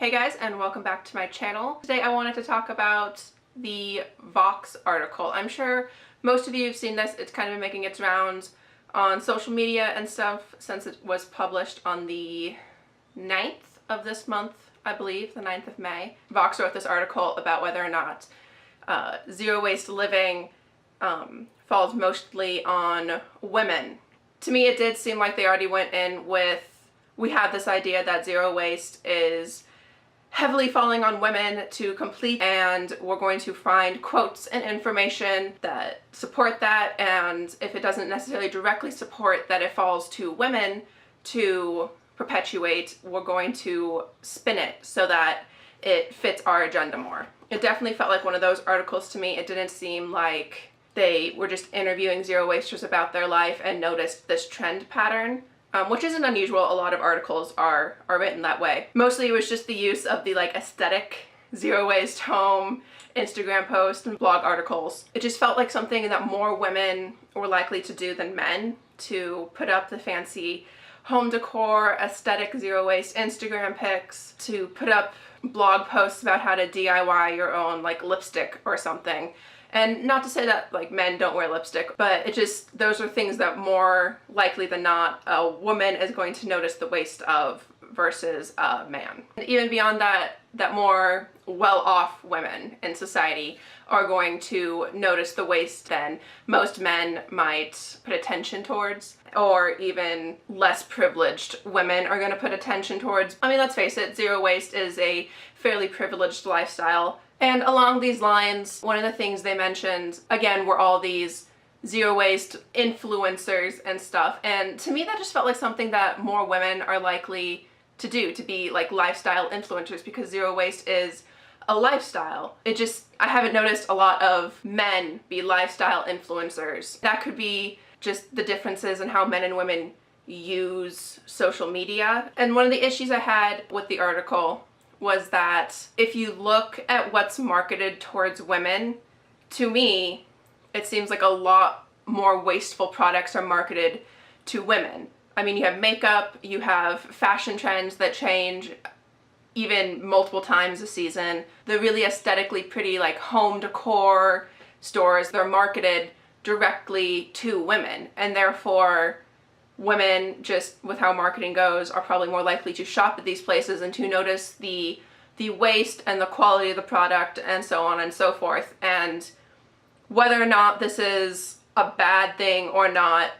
Hey guys, and welcome back to my channel. Today I wanted to talk about the Vox article. I'm sure most of you have seen this. It's kind of been making its rounds on social media and stuff since it was published on the 9th of this month, I believe, the 9th of May. Vox wrote this article about whether or not zero waste living falls mostly on women. To me, it did seem like they already went in with, we have this idea that zero waste is heavily falling on women to complete, and we're going to find quotes and information that support that, and if it doesn't necessarily directly support that it falls to women to perpetuate, we're going to spin it so that it fits our agenda more. It definitely felt like one of those articles to me. It didn't seem like they were just interviewing zero wasters about their life and noticed this trend pattern. Which isn't unusual. A lot of articles are written that way. Mostly it was just the use of the aesthetic zero waste home Instagram posts and blog articles. It just felt like something that more women were likely to do than men, to put up the fancy home decor, aesthetic zero waste Instagram pics, to put up blog posts about how to DIY your own lipstick or something. And not to say that men don't wear lipstick, but it just, those are things that more likely than not a woman is going to notice the waste of versus a man. And even beyond that, that more well-off women in society are going to notice the waste than most men might put attention towards, or even less privileged women are going to put attention towards. I mean, let's face it, zero waste is a fairly privileged lifestyle. And along these lines, one of the things they mentioned, again, were all these zero waste influencers and stuff. And to me, that just felt like something that more women are likely to do, to be lifestyle influencers, because zero waste is a lifestyle. I haven't noticed a lot of men be lifestyle influencers. That could be just the differences in how men and women use social media. And one of the issues I had with the article was that if you look at what's marketed towards women, to me, it seems like a lot more wasteful products are marketed to women. I mean, you have makeup, you have fashion trends that change even multiple times a season. The really aesthetically pretty home decor stores, they're marketed directly to women, and therefore women, just with how marketing goes, are probably more likely to shop at these places and to notice the waste and the quality of the product and so on and so forth. And whether or not this is a bad thing or not,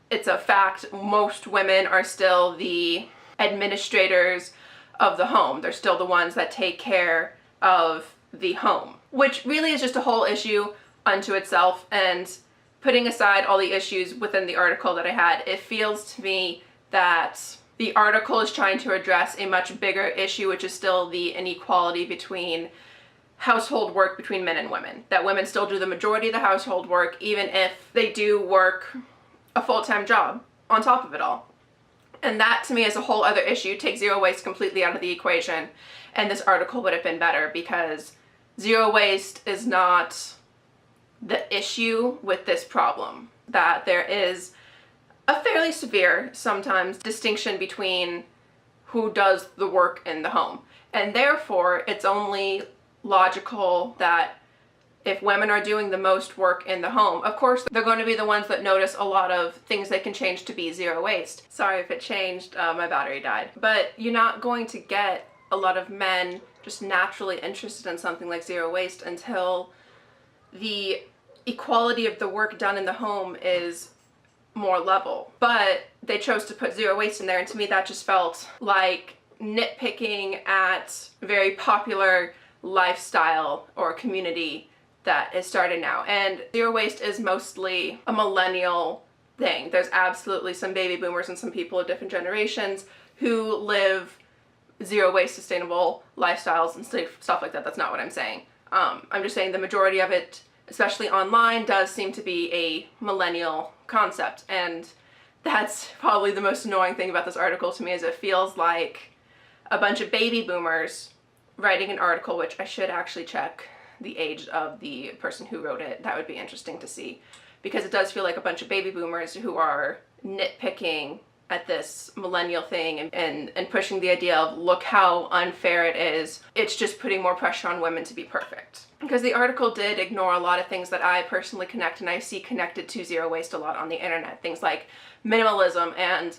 it's a fact. Most women are still the administrators of the home. They're still the ones that take care of the home, which really is just a whole issue unto itself. And putting aside all the issues within the article that I had, it feels to me that the article is trying to address a much bigger issue, which is still the inequality between household work between men and women. That women still do the majority of the household work, even if they do work a full-time job on top of it all. And that to me is a whole other issue. Take zero waste completely out of the equation, and this article would have been better, because zero waste is not the issue with this problem. That there is a fairly severe, sometimes, distinction between who does the work in the home. And therefore, it's only logical that if women are doing the most work in the home, of course, they're going to be the ones that notice a lot of things they can change to be zero waste. Sorry if it changed, my battery died. But you're not going to get a lot of men just naturally interested in something like zero waste until the equality of the work done in the home is more level. But they chose to put zero waste in there, and to me that just felt like nitpicking at a very popular lifestyle or community that is started now. And zero waste is mostly a millennial thing. There's absolutely some baby boomers and some people of different generations who live zero waste sustainable lifestyles and stuff like that. That's not what I'm saying. I'm just saying the majority of it, especially online, does seem to be a millennial concept. And that's probably the most annoying thing about this article to me, is it feels like a bunch of baby boomers writing an article, which I should actually check the age of the person who wrote it. That would be interesting to see, because it does feel like a bunch of baby boomers who are nitpicking at this millennial thing and pushing the idea of look how unfair it is. It's just putting more pressure on women to be perfect. Because the article did ignore a lot of things that I personally connect and I see connected to zero waste a lot on the internet. Things like minimalism and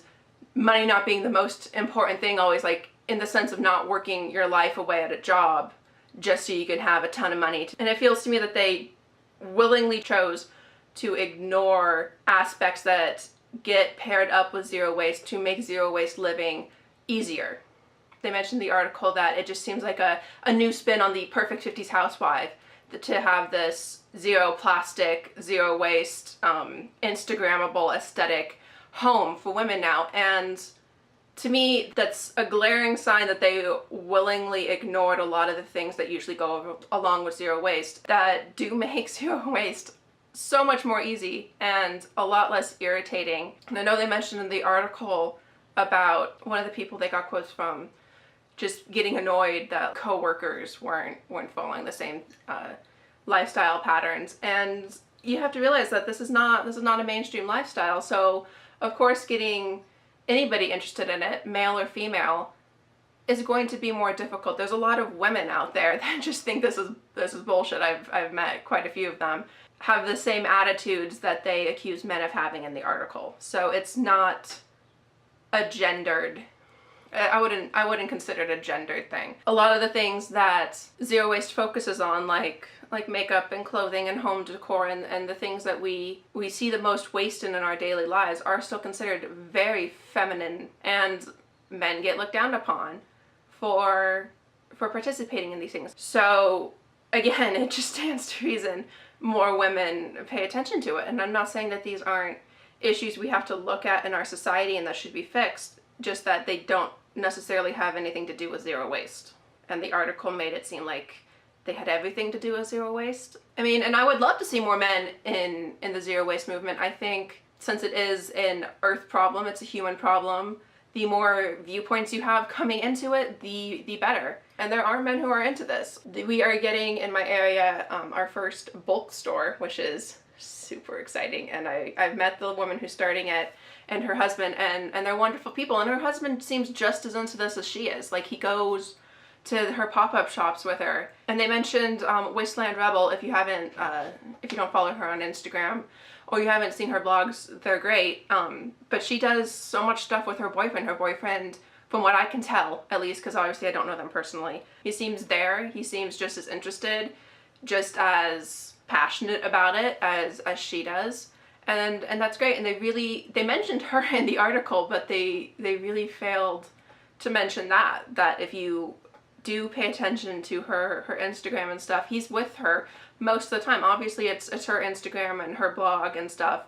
money not being the most important thing always, like in the sense of not working your life away at a job just so you can have a ton of money. And it feels to me that they willingly chose to ignore aspects that get paired up with zero waste to make zero waste living easier. They mentioned in the article that it just seems like a new spin on the perfect 50s housewife to have this zero plastic, zero waste, Instagrammable aesthetic home for women now. And to me, that's a glaring sign that they willingly ignored a lot of the things that usually go along with zero waste that do make zero waste so much more easy and a lot less irritating. And I know they mentioned in the article about one of the people they got quotes from just getting annoyed that coworkers weren't following the same lifestyle patterns. And you have to realize that this is not a mainstream lifestyle. So of course getting anybody interested in it, male or female, is going to be more difficult. There's a lot of women out there that just think this is bullshit. I've met quite a few of them, have the same attitudes that they accuse men of having in the article. So it's not a gendered, I wouldn't consider it a gendered thing. A lot of the things that zero waste focuses on, like makeup and clothing and home decor and the things that we see the most waste in our daily lives, are still considered very feminine, and men get looked down upon for participating in these things. So again, it just stands to reason more women pay attention to it. And I'm not saying that these aren't issues we have to look at in our society and that should be fixed, just that they don't necessarily have anything to do with zero waste. And the article made it seem like they had everything to do with zero waste. I mean, and I would love to see more men in the zero waste movement. I think since it is an earth problem, it's a human problem, the more viewpoints you have coming into it, the better. And there are men who are into this. We are getting, in my area, our first bulk store, which is super exciting. And I've met the woman who's starting it and her husband, and they're wonderful people. And her husband seems just as into this as she is. Like, he goes to her pop-up shops with her. And they mentioned Wasteland Rebel. If you don't follow her on Instagram, or you haven't seen her blogs, they're great. But she does so much stuff with her boyfriend. Her boyfriend, from what I can tell, at least, because obviously I don't know them personally, he seems there. He seems just as interested, just as passionate about it as she does. And that's great. And they mentioned her in the article, but they really failed to mention that if you do pay attention to her Instagram and stuff, he's with her most of the time. Obviously it's her Instagram and her blog and stuff,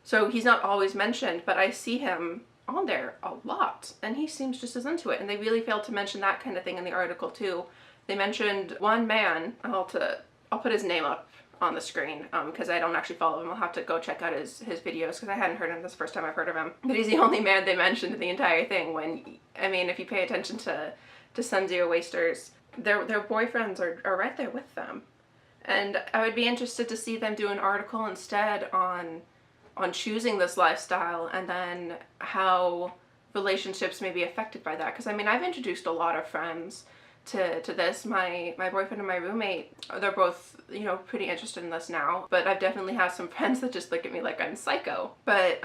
so he's not always mentioned, but I see him on there a lot and he seems just as into it. And they really failed to mention that kind of thing in the article too. They mentioned one man, I'll put his name up on the screen because I don't actually follow him. I'll have to go check out his videos because I hadn't heard him. This is the first time I've heard of him. But he's the only man they mentioned in the entire thing. When, I mean, if you pay attention to some zero wasters, their boyfriends are right there with them. And I would be interested to see them do an article instead on choosing this lifestyle and then how relationships may be affected by that. Because I mean, I've introduced a lot of friends to this. My boyfriend and my roommate, they're both, you know, pretty interested in this now, but I've definitely had some friends that just look at me like I'm psycho. But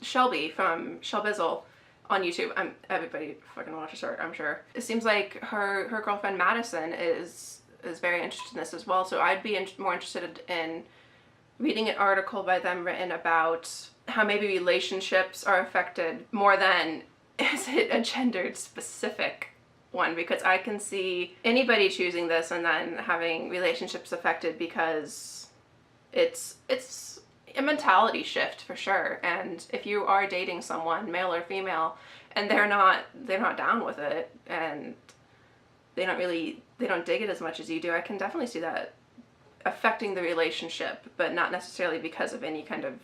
Shelby from Shelbizzle on YouTube, everybody fucking watches her, I'm sure. It seems like her girlfriend Madison is very interested in this as well, so I'd be more interested in reading an article by them written about how maybe relationships are affected more than is it a gendered specific one, because I can see anybody choosing this and then having relationships affected because it's a mentality shift for sure. And if you are dating someone, male or female, and they're not down with it and they don't dig it as much as you do, I can definitely see that affecting the relationship, but not necessarily because of any kind of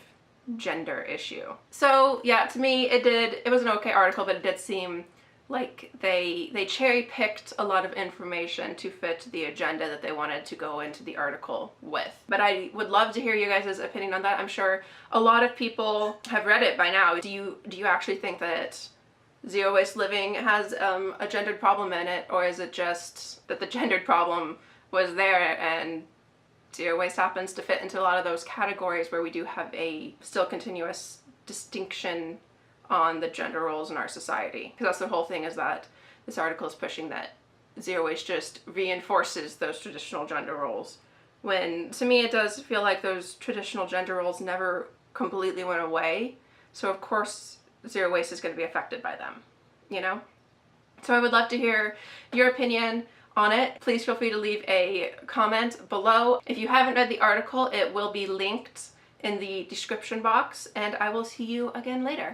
gender issue. So yeah, to me it was an okay article, but it did seem like they cherry-picked a lot of information to fit the agenda that they wanted to go into the article with. But I would love to hear you guys' opinion on that. I'm sure a lot of people have read it by now. Do you actually think that zero waste living has a gendered problem in it, or is it just that the gendered problem was there and zero waste happens to fit into a lot of those categories where we do have a still continuous distinction on the gender roles in our society? Because that's the whole thing, is that this article is pushing that zero waste just reinforces those traditional gender roles, when to me it does feel like those traditional gender roles never completely went away. So of course zero waste is going to be affected by them, you know? So I would love to hear your opinion on it. Please feel free to leave a comment below. If you haven't read the article, it will be linked in the description box, and I will see you again later.